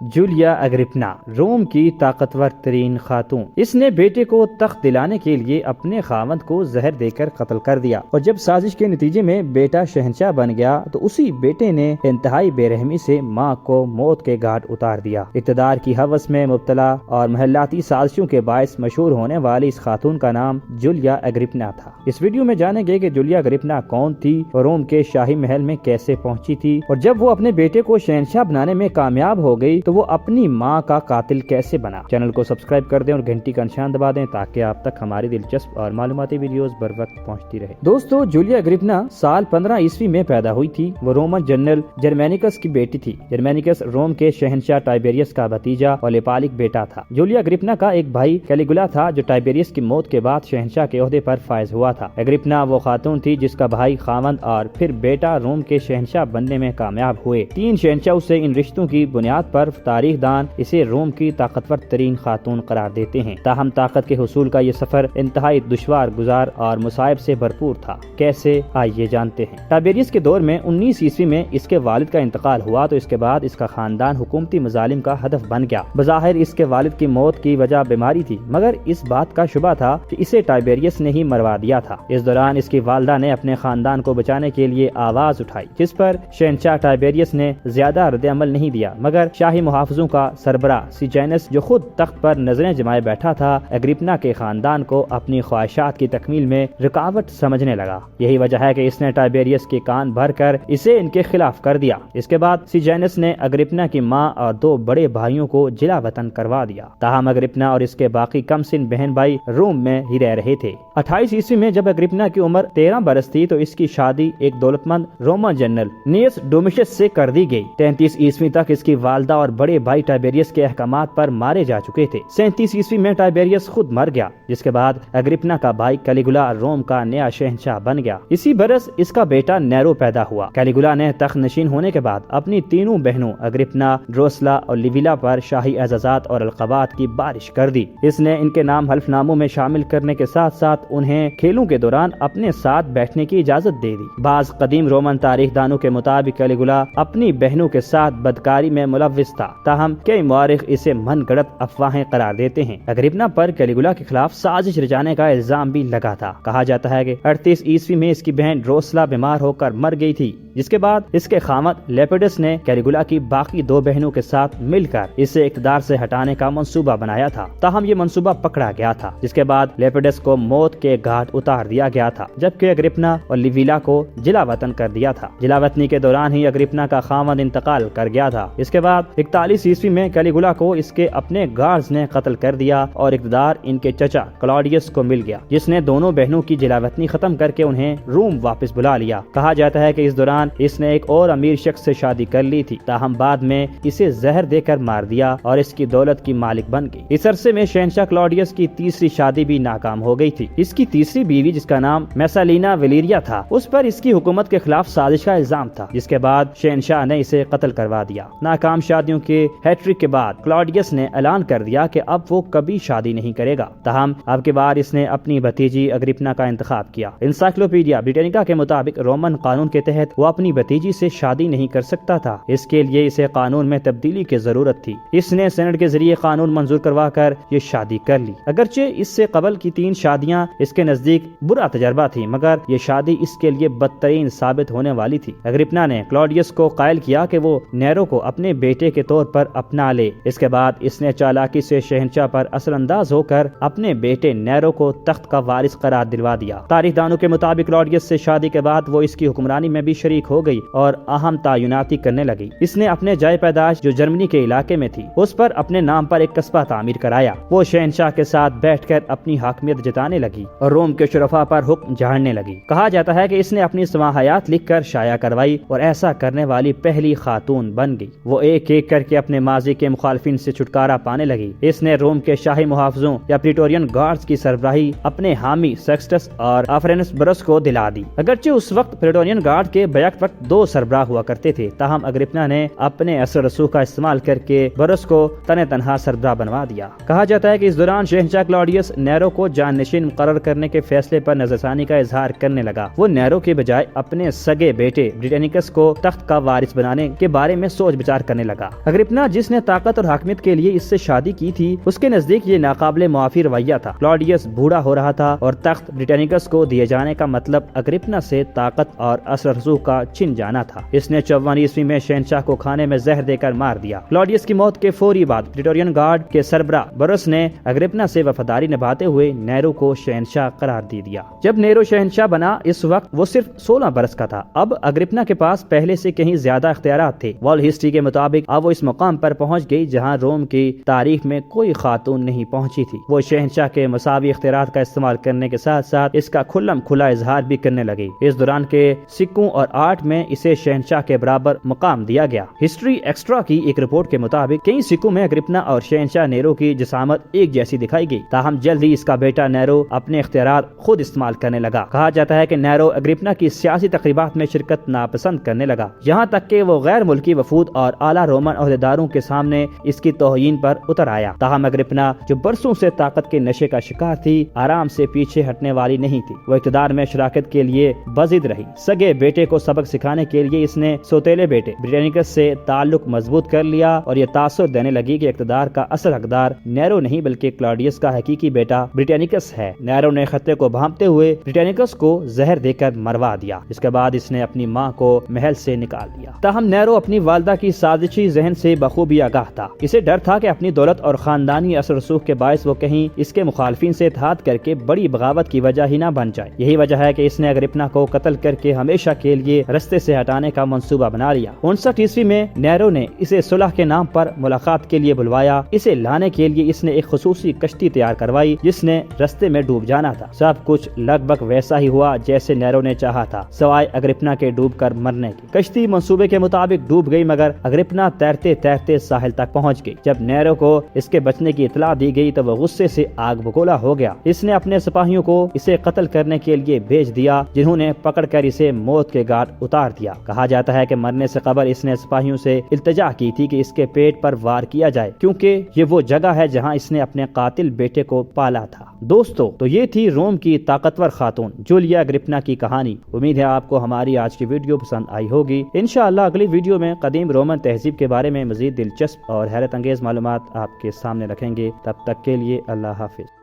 Julia اگرپنا روم کی طاقتور ترین خاتون، اس نے بیٹے کو تخت دلانے کے لیے اپنے خاوند کو زہر دے کر قتل کر دیا، اور جب سازش کے نتیجے میں بیٹا شہنشاہ بن گیا تو اسی بیٹے نے انتہائی بے رحمی سے ماں کو موت کے گھاٹ اتار دیا۔ اقتدار کی ہوس میں مبتلا اور محلاتی سازشوں کے باعث مشہور ہونے والی اس خاتون کا نام جولیا اگرپنا تھا۔ اس ویڈیو میں جانیں گے کہ جولیا اگرپنا کون تھی، روم کے شاہی محل میں کیسے پہنچی تھی، اور جب وہ اپنے بیٹے کو شہنشاہ بنانے میں کامیاب ہو گئی تو وہ اپنی ماں کا قاتل کیسے بنا۔ چینل کو سبسکرائب کر دیں اور گھنٹی کا نشان دبا دیں تاکہ آپ تک ہماری دلچسپ اور معلوماتی ویڈیوز بر وقت پہنچتی رہے۔ دوستو، جولیا اگرپنا سال 15 عیسوی میں پیدا ہوئی تھی۔ وہ رومن جنرل جرمینکس کی بیٹی تھی۔ جرمینکس روم کے شہنشاہ ٹائبیریس کا بھتیجا اور لیپالک بیٹا تھا۔ جولیا اگرپنا کا ایک بھائی کیلیگولا تھا جو ٹائبیریس کی موت کے بعد شہنشاہ کے عہدے پر فائز ہوا تھا۔ اگرپنا وہ خاتون تھی جس کا بھائی خاوند اور پھر بیٹا روم کے شہنشاہ بننے میں کامیاب ہوئے۔ 3 شہنشاہوں سے ان رشتوں کی بنیاد پر تاریخ دان اسے روم کی طاقتور ترین خاتون قرار دیتے ہیں۔ تاہم طاقت کے حصول کا یہ سفر انتہائی دشوار گزار اور مصائب سے بھرپور تھا۔ کیسے، آئیے جانتے ہیں۔ ٹائبیریس کے دور میں 19 عیسوی میں اس کے والد کا انتقال ہوا تو اس کے بعد اس کا خاندان حکومتی مظالم کا ہدف بن گیا۔ بظاہر اس کے والد کی موت کی وجہ بیماری تھی، مگر اس بات کا شبہ تھا کہ اسے ٹائبیریس نے ہی مروا دیا تھا۔ اس دوران اس کی والدہ نے اپنے خاندان کو بچانے کے لیے آواز اٹھائی، جس پر شہنشاہ ٹائبیریس نے زیادہ رد عمل نہیں دیا، مگر شاہی محافظوں کا سربراہ سیجینس جو خود تخت پر نظریں جمائے بیٹھا تھا، اگرپنا کے خاندان کو اپنی خواہشات کی تکمیل میں رکاوٹ سمجھنے لگا۔ یہی وجہ ہے کہ اس نے ٹائبیریس کے کان بھر کر اسے ان کے خلاف کر دیا۔ اس کے بعد سیجینس نے اگرپنا کی ماں اور 2 بڑے بھائیوں کو جلا وطن کروا دیا۔ تاہم اگرپنا اور اس کے باقی کم سن بہن بھائی روم میں ہی رہ رہے تھے۔ 28 عیسوی میں جب اگرپنا کی عمر 13 برس تھی تو اس کی شادی ایک دولت مند رومن جنرل نیس ڈومیشس سے کر دی گئی۔ 33 عیسوی تک اس کی والدہ اور بڑے بھائی ٹائبیریس کے احکامات پر مارے جا چکے تھے۔ 37 عیسوی میں ٹائبیریس خود مر گیا، جس کے بعد اگرپنا کا بھائی کیلیگولا روم کا نیا شہنشاہ بن گیا۔ اسی برس اس کا بیٹا نیرو پیدا ہوا۔ کیلیگولا نے تخت نشین ہونے کے بعد اپنی تینوں بہنوں اگرپنا، ڈروسلا اور لیویلا پر شاہی اعزازات اور القابات کی بارش کر دی۔ اس نے ان کے نام حلف ناموں میں شامل کرنے کے ساتھ ساتھ انہیں کھیلوں کے دوران اپنے ساتھ بیٹھنے کی اجازت دے دی۔ بعض قدیم رومن تاریخ دانوں کے مطابق کیلیگولا اپنی بہنوں کے ساتھ بدکاری میں ملوث تھا، تاہم کئی مورخ اسے من گڑت افواہیں قرار دیتے ہیں۔ اگرپنا پر کیلیگولا کے خلاف سازش رچانے کا الزام بھی لگا تھا۔ کہا جاتا ہے کہ 38 عیسوی میں اس کی بہن ڈروسلا بیمار ہو کر مر گئی تھی، جس کے بعد اس کے خاوند لیپیڈس نے کیلیگولا کی باقی 2 بہنوں کے ساتھ مل کر اسے اقتدار سے ہٹانے کا منصوبہ بنایا تھا۔ تاہم یہ منصوبہ پکڑا گیا تھا، جس کے بعد لیپیڈس کو موت کے گھاٹ اتار دیا گیا تھا، جبکہ اگرپنا اور لیویلا کو جلا وطن کر دیا تھا۔ جلا وطنی کے دوران ہی اگرپنا کا خاوند انتقال کر گیا تھا۔ اس کے بعد 41 عیسوی میں کیلیگولا کو اس کے اپنے گارڈز نے قتل کر دیا اور اقتدار ان کے چچا کلاڈیس کو مل گیا، جس نے دونوں بہنوں کی جلا وطنی ختم کر کے انہیں روم واپس بلا لیا۔ کہا جاتا ہے کہ اس دوران اس نے ایک اور امیر شخص سے شادی کر لی تھی، تاہم بعد میں اسے زہر دے کر مار دیا اور اس کی دولت کی مالک بن گئی۔ اس عرصے میں شہنشاہ کلاڈیس کی تیسری شادی بھی ناکام ہو گئی تھی۔ اس کی تیسری بیوی، جس کا نام میسالینا ویلیریا تھا، اس پر اس کی حکومت کے خلاف سازش کا الزام تھا، جس کے بعد شہنشاہ نے اسے قتل کروا دیا۔ ناکام شادیوں کے ہیٹرک کے بعد کلاڈیس نے اعلان کر دیا کہ اب وہ کبھی شادی نہیں کرے گا، تاہم اب کی بار اس نے اپنی بھتیجی اگرپنا کا انتخاب کیا۔ انسائکلوپیڈیا بریٹینیکا کے مطابق رومن قانون کے تحت وہ اپنی بھتیجی سے شادی نہیں کر سکتا تھا، اس کے لیے اسے قانون میں تبدیلی کی ضرورت تھی۔ اس نے سینٹ کے ذریعے قانون منظور کروا کر یہ شادی کر لی۔ اگرچہ اس سے قبل کی 3 شادیاں اس کے نزدیک برا تجربہ تھی، مگر یہ شادی اس کے لیے بدترین ثابت ہونے والی تھی۔ اگرپنا نے کلاڈیس کو قائل کیا کہ وہ نیرو کو اپنے بیٹے کے طور پر اپنا لے۔ اس کے بعد اس نے چالاکی سے شہنشاہ پر اثر انداز ہو کر اپنے بیٹے نیرو کو تخت کا وارث قرار دلوا دیا۔ تاریخ دانوں کے مطابق کلاڈیس سے شادی کے بعد وہ اس کی حکمرانی میں بھی شریک ہو گئی اور اہم تعیناتی کرنے لگی۔ اس نے اپنے جائے پیدائش جو جرمنی کے علاقے میں تھی، اس پر اپنے نام پر ایک قصبہ تعمیر کرایا۔ وہ شہنشاہ کے ساتھ بیٹھ کر اپنی حاکمیت جتانے لگی اور روم کے شرفاء پر حکم جھاڑنے لگی۔ کہا جاتا ہے کہ اس نے اپنی سماحیات لکھ کر شائع کروائی اور ایسا کرنے والی پہلی خاتون بن گئی۔ وہ ایک ایک کر کے اپنے ماضی کے مخالفین سے چھٹکارا پانے لگی۔ اس نے روم کے شاہی محافظوں یا پریٹورین گارڈز کی سربراہی اپنے حامی سیکسٹس اور آفرینس برس کو دلا دی۔ اگرچہ اس وقت پریٹورین گارڈ کے بیک وقت 2 سربراہ ہوا کرتے تھے، تاہم اگرپنا نے اپنے اثر رسوخ کا استعمال کر کے برس کو تنہا سربراہ بنوا دیا۔ کہا جاتا ہے کہ اس دوران شہنشاہ کلاڈیس نیرو کو جان نشین مقرر کرنے کے فیصلے پر نظرثانی کا اظہار کرنے لگا۔ وہ نیرو کے بجائے اپنے سگے بیٹے بریٹینیکس کو تخت کا وارث بنانے کے بارے میں سوچ بچار کرنے لگا۔ اگرپنا جس نے طاقت اور حاکمیت کے لیے اس سے شادی کی تھی، اس کے نزدیک یہ ناقابل معافی رویہ تھا۔ کلاڈیس بوڑھا ہو رہا تھا اور تخت برٹینیکس کو دیے جانے کا مطلب اگرپنا سے طاقت اور اثر رسوخ کا چھن جانا تھا۔ اس نے 54 عیسوی میں شہنشاہ کو کھانے میں زہر دے کر مار دیا۔ کلاڈیس کی موت کے فوری بعد پریٹورین گارڈ کے سربراہ برس نے اگرپنا سے وفاداری نبھاتے ہوئے نیرو کو شہنشاہ قرار دے دیا۔ جب نیرو شہنشاہ بنا اس وقت وہ صرف 16 برس کا تھا۔ اب اگرپنا کے پاس پہلے سے کہیں زیادہ اختیارات تھے۔ وال ہسٹری کے مطابق اب وہ اس مقام پر پہنچ گئی جہاں روم کی تاریخ میں کوئی خاتون نہیں پہنچی تھی۔ وہ شہنشاہ کے مساوی اختیارات کا استعمال کرنے کے ساتھ ساتھ اس کا کھلم کھلا اظہار بھی کرنے لگی۔ اس دوران کے سکوں اور آرٹ میں اسے شہنشاہ کے برابر مقام دیا گیا۔ ہسٹری ایکسٹرا کی ایک رپورٹ کے مطابق کئی سکوں میں اگرپنا اور شہنشاہ نیرو کی جسامت ایک جیسی دکھائی گئی، تاہم جلد ہی اس کا بیٹا نیرو اپنے اختیارات خود استعمال کرنے لگا۔ کہا جاتا ہے کہ نیرو اگرپنا کی سیاسی تقریبات میں شرکت ناپسند کرنے لگا، یہاں تک کہ وہ غیر ملکی وفود اور اعلیٰ رومن عہدیداروں کے سامنے اس کی توہین پر اتر آیا۔ تاہم اگرپنا جو برسوں سے طاقت کے نشے کا شکار تھی، آرام سے پیچھے ہٹنے والی نہیں تھی۔ وہ اقتدار میں شراکت کے لیے بضد رہی۔ سگے بیٹے کو سبق سکھانے کے لیے اس نے سوتیلے بیٹے برٹینیکس سے تعلق مضبوط کر لیا اور یہ تاثر دینے لگی کہ اقتدار کا اصل حقدار نیرو نہیں بلکہ کلاڈیس کا حقیقی بیٹا برٹینیکس ہے۔ نیرو نے خطے کو بھانپتے ہوئے برٹینیکس کو زہر دے کر مروا دیا۔ اس کے بعد اس نے اپنی ماں کو محل سے نکال دیا۔ تاہم نیرو اپنی والدہ کی سازشی ذہن سے بخوبی آگاہ تھا۔ اسے ڈر تھا کہ اپنی دولت اور خاندانی اثر رسوخ کے باعث وہ کہیں اس کے مخالفین سے اتحاد کر کے بڑی بغاوت کی وجہ ہی نہ بن جائے۔ یہی وجہ ہے کہ اس نے اگرپنا کو قتل کر کے ہمیشہ کے لیے رستے سے ہٹانے کا منصوبہ بنا لیا۔ 59 عیسوی میں نیرو نے اسے صلح کے نام پر ملاقات کے لیے بلوایا۔ اسے لانے کے لیے اس نے ایک خصوصی کشتی تیار کروائی جس نے رستے میں ڈوب جانا تھا۔ سب کچھ لگ بھگ ویسا ہی ہوا جیسے نیرو نے چاہا تھا، سوائے اگرپنا کے ڈوب کر مرنے کی۔ کشتی منصوبے کے مطابق ڈوب گئی مگر اگرپنا تیرتے تیرتے ساحل تک پہنچ گئی۔ جب نیرو کو اس کے بچنے کی اطلاع دی گئی تو وہ غصے سے آگ بگولا ہو گیا۔ اس نے اپنے سپاہیوں کو اسے قتل کرنے کے لیے بھیج دیا، جنہوں نے پکڑ کر اسے موت کے گھاٹ اتار دیا۔ کہا جاتا ہے کہ مرنے سے قبل اس نے سپاہیوں سے التجا کی تھی کہ اس کے پیٹ پر وار کیا جائے، کیونکہ یہ وہ جگہ ہے جہاں اس نے اپنے قاتل بیٹے کو پالا تھا۔ دوستو، تو یہ تھی روم کی طاقتور خاتون جولیا اگرپنا کی کہانی۔ امید ہے آپ کو ہماری آج کی ویڈیو پسند آئی ہوگی۔ انشاءاللہ اگلی ویڈیو میں قدیم رومن تہذیب کے بارے میں مزید دلچسپ اور حیرت انگیز معلومات آپ کے سامنے رکھیں گے۔ تب تک کے لیے اللہ حافظ۔